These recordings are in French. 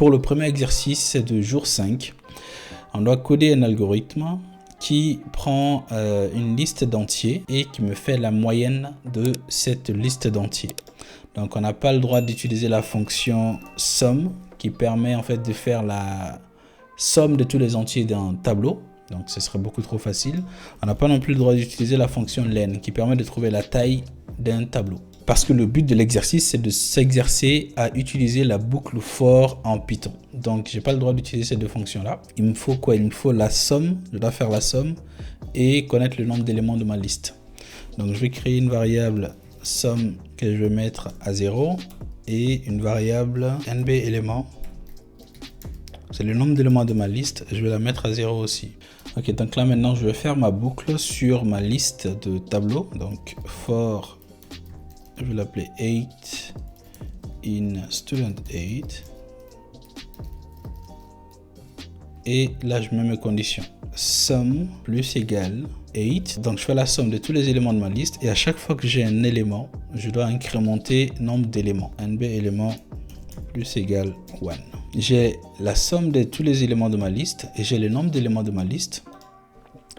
pour le premier exercice, c'est de jour 5. On doit coder un algorithme qui prend une liste d'entiers et qui me fait la moyenne de cette liste d'entiers. Donc on n'a pas le droit d'utiliser la fonction somme qui permet en fait de faire la somme de tous les entiers d'un tableau. Donc ce serait beaucoup trop facile. On n'a pas non plus le droit d'utiliser la fonction len qui permet de trouver la taille d'un tableau. Parce que le but de l'exercice, c'est de s'exercer à utiliser la boucle for en Python. Donc, j'ai pas le droit d'utiliser ces deux fonctions-là. Il me faut quoi? Il me faut la somme. Je dois faire la somme et connaître le nombre d'éléments de ma liste. Donc, je vais créer une variable somme que je vais mettre à 0 et une variable nb éléments. C'est le nombre d'éléments de ma liste. Je vais la mettre à 0 aussi. Ok, donc là, maintenant, je vais faire ma boucle sur ma liste de tableaux. Donc, for... Je vais l'appeler 8 in student 8. Et là, je mets mes conditions. Sum plus égale 8. Donc, je fais la somme de tous les éléments de ma liste. Et à chaque fois que j'ai un élément, je dois incrémenter nombre d'éléments. nb élément plus égale 1. J'ai la somme de tous les éléments de ma liste et j'ai le nombre d'éléments de ma liste.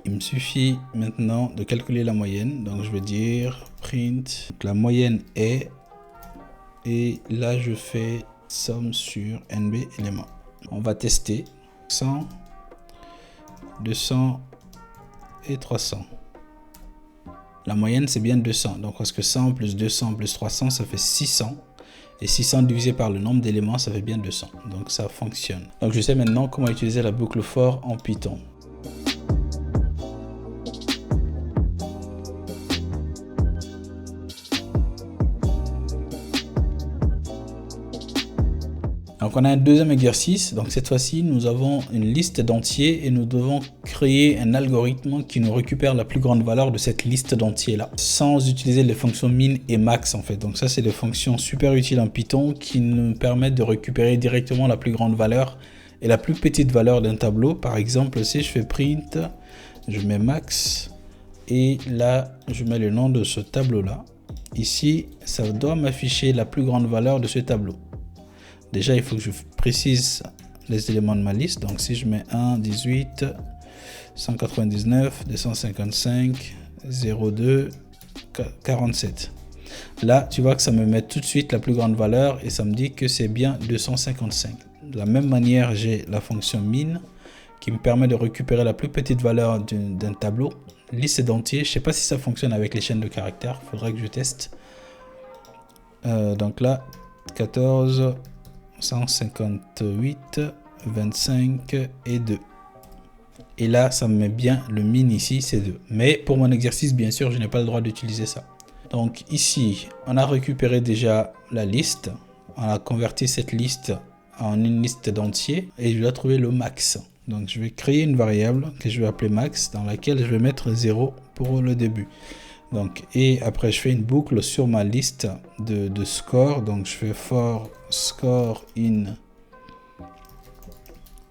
Il me suffit maintenant de calculer la moyenne. Donc, je vais dire print. Donc, la moyenne est. Et là, je fais somme sur nb éléments. On va tester. 100, 200 et 300. La moyenne, c'est bien 200. Donc, parce que 100 plus 200 plus 300, ça fait 600. Et 600 divisé par le nombre d'éléments, ça fait bien 200. Donc, ça fonctionne. Donc, je sais maintenant comment utiliser la boucle for en Python. Donc on a un deuxième exercice, donc cette fois-ci nous avons une liste d'entiers et nous devons créer un algorithme qui nous récupère la plus grande valeur de cette liste d'entiers là, sans utiliser les fonctions min et max en fait. Donc ça c'est des fonctions super utiles en Python qui nous permettent de récupérer directement la plus grande valeur et la plus petite valeur d'un tableau. Par exemple si je fais print, je mets max et là je mets le nom de ce tableau là. Ici ça doit m'afficher la plus grande valeur de ce tableau. Déjà, il faut que je précise les éléments de ma liste. Donc, si je mets 1, 18, 199, 255, 02, 47. Là, tu vois que ça me met tout de suite la plus grande valeur et ça me dit que c'est bien 255. De la même manière, j'ai la fonction min qui me permet de récupérer la plus petite valeur d'un tableau. Liste d'entiers. Je ne sais pas si ça fonctionne avec les chaînes de caractères. Il faudrait que je teste. Donc là, 14... 158, 25 et 2. Et là, ça me met bien le min ici, c'est 2. Mais pour mon exercice, bien sûr, je n'ai pas le droit d'utiliser ça. Donc ici, on a récupéré déjà la liste. On a converti cette liste en une liste d'entiers et je dois trouver le max. Donc je vais créer une variable que je vais appeler max dans laquelle je vais mettre 0 pour le début. Donc, et après je fais une boucle sur ma liste de score. Donc je fais for score in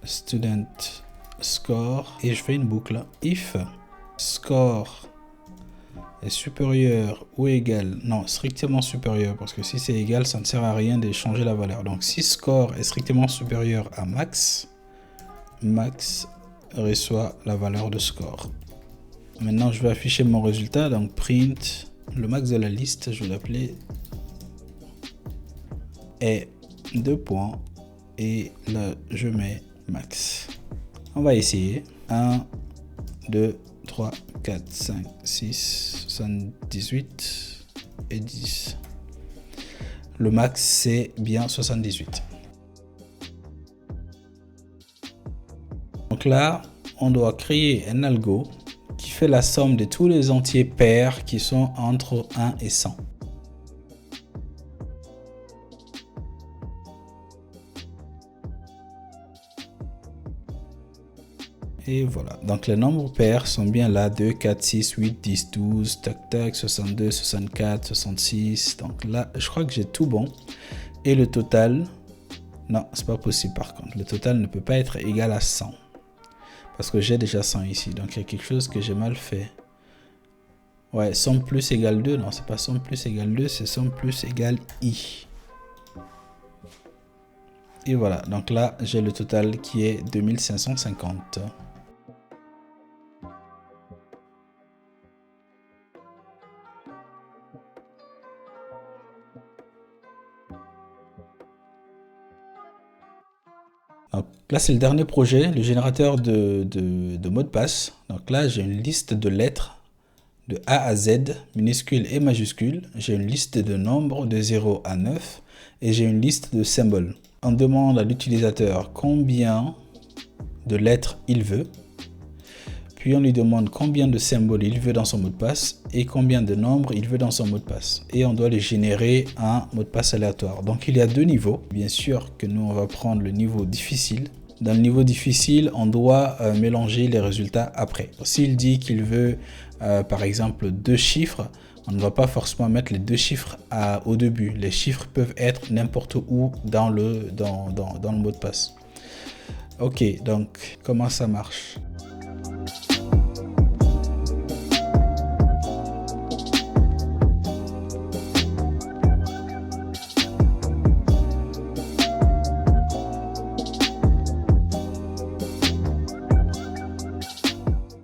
student score et je fais une boucle if score est supérieur ou égal, non strictement supérieur, parce que si c'est égal ça ne sert à rien de changer la valeur. Donc si score est strictement supérieur à max, max reçoit la valeur de score. Maintenant, je vais afficher mon résultat. Donc, print le max de la liste. Je vais l'appeler est 2 points. Et là, je mets max. On va essayer. 1, 2, 3, 4, 5, 6, 78 et 10. Le max, c'est bien 78. Donc là, on doit créer un algo qui fait la somme de tous les entiers pairs qui sont entre 1 et 100. Et voilà, donc les nombres pairs sont bien là, 2, 4, 6, 8, 10, 12, tac tac, 62, 64, 66. Donc là, je crois que j'ai tout bon. Et le total, non, c'est pas possible par contre. Le total ne peut pas être égal à 100. Parce que j'ai déjà 100 ici. Donc il y a quelque chose que j'ai mal fait. Ouais, somme plus égale 2. Non, c'est pas somme plus égale 2, c'est somme plus égale i. Et voilà, donc là, j'ai le total qui est 2550. Donc là, c'est le dernier projet, le générateur de mot de passe. Donc là, j'ai une liste de lettres de A à Z, minuscules et majuscules. J'ai une liste de nombres de 0 à 9 et j'ai une liste de symboles. On demande à l'utilisateur combien de lettres il veut. Puis on lui demande combien de symboles il veut dans son mot de passe et combien de nombres il veut dans son mot de passe. Et on doit lui générer un mot de passe aléatoire. Donc il y a deux niveaux. Bien sûr que nous, on va prendre le niveau difficile. Dans le niveau difficile, on doit mélanger les résultats après. S'il dit qu'il veut, par exemple, 2 chiffres, on ne va pas forcément mettre les 2 chiffres au début. Les chiffres peuvent être n'importe où dans le mot de passe. Ok, donc comment ça marche ?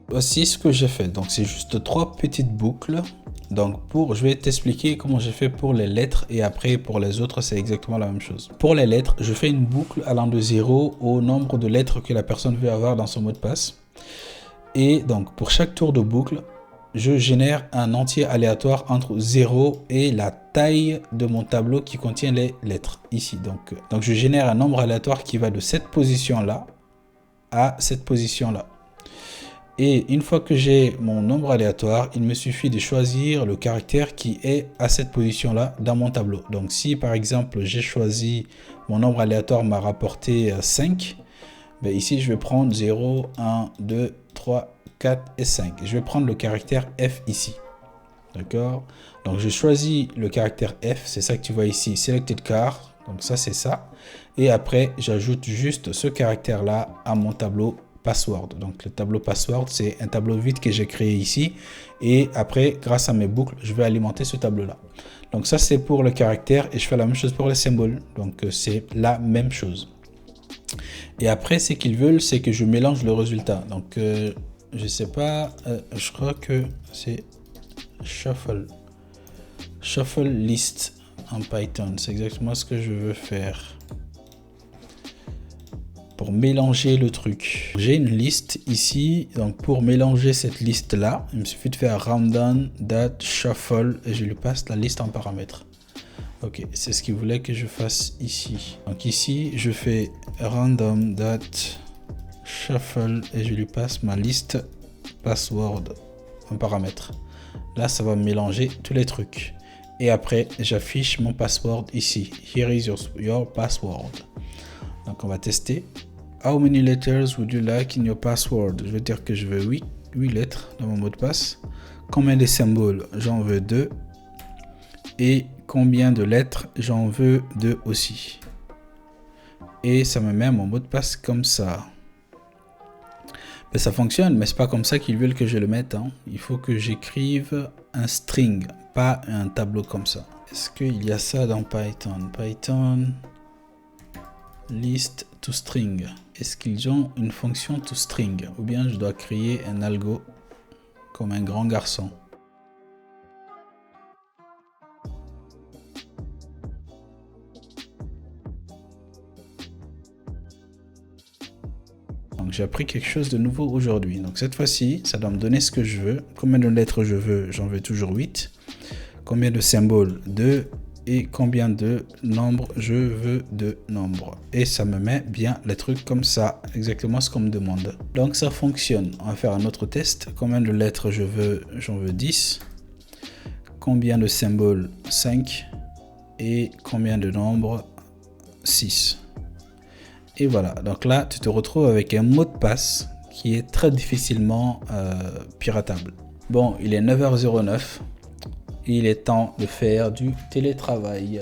Voici ce que j'ai fait. Donc c'est juste 3 petites boucles. Donc je vais t'expliquer comment j'ai fait pour les lettres et après pour les autres c'est exactement la même chose. Pour les lettres, je fais une boucle allant de 0 au nombre de lettres que la personne veut avoir dans son mot de passe. Et donc pour chaque tour de boucle, je génère un entier aléatoire entre 0 et la taille de mon tableau qui contient les lettres ici. Donc je génère un nombre aléatoire qui va de cette position là à cette position là. Et une fois que j'ai mon nombre aléatoire, il me suffit de choisir le caractère qui est à cette position-là dans mon tableau. Donc si par exemple j'ai choisi, mon nombre aléatoire m'a rapporté 5, ben ici je vais prendre 0, 1, 2, 3, 4 et 5. Je vais prendre le caractère F ici. D'accord? Donc je choisis le caractère F, c'est ça que tu vois ici, Selected Char. Donc ça c'est ça. Et après j'ajoute juste ce caractère-là à mon tableau password. Donc le tableau password, c'est un tableau vide que j'ai créé ici et après grâce à mes boucles je vais alimenter ce tableau là. Donc ça c'est pour le caractère et je fais la même chose pour les symboles, donc c'est la même chose. Et après ce qu'ils veulent c'est que je mélange le résultat. Donc je sais pas, je crois que c'est shuffle list en Python, c'est exactement ce que je veux faire pour mélanger le truc. J'ai une liste ici, donc pour mélanger cette liste là, il me suffit de faire random.shuffle et je lui passe la liste en paramètres. Ok, c'est ce qu'il voulait que je fasse ici. Donc ici, je fais random.shuffle et je lui passe ma liste password en paramètres. Là, ça va mélanger tous les trucs. Et après, j'affiche mon password ici. Here is your password. Donc on va tester. How many letters would you like in your password? Je vais dire que je veux 8 lettres dans mon mot de passe. Combien de symboles? J'en veux 2. Et combien de lettres? J'en veux 2 aussi. Et ça me met mon mot de passe comme ça. Ben, ça fonctionne, mais c'est pas comme ça qu'ils veulent que je le mette. Hein. Il faut que j'écrive un string, pas un tableau comme ça. Est-ce qu'il y a ça dans Python? Python list to string. Est-ce qu'ils ont une fonction to string? Ou bien je dois créer un algo comme un grand garçon? Donc j'ai appris quelque chose de nouveau aujourd'hui. Donc cette fois-ci, ça doit me donner ce que je veux. Combien de lettres je veux? J'en veux toujours 8. Combien de symboles? 2. Et combien de nombres? Je veux 2 nombres. Et ça me met bien les trucs comme ça, exactement ce qu'on me demande. Donc ça fonctionne. On va faire un autre test. Combien de lettres je veux? J'en veux 10. Combien de symboles? 5. Et combien de nombres? 6. Et voilà, donc là tu te retrouves avec un mot de passe qui est très difficilement piratable. Bon, il est 9h09. Il est temps de faire du télétravail.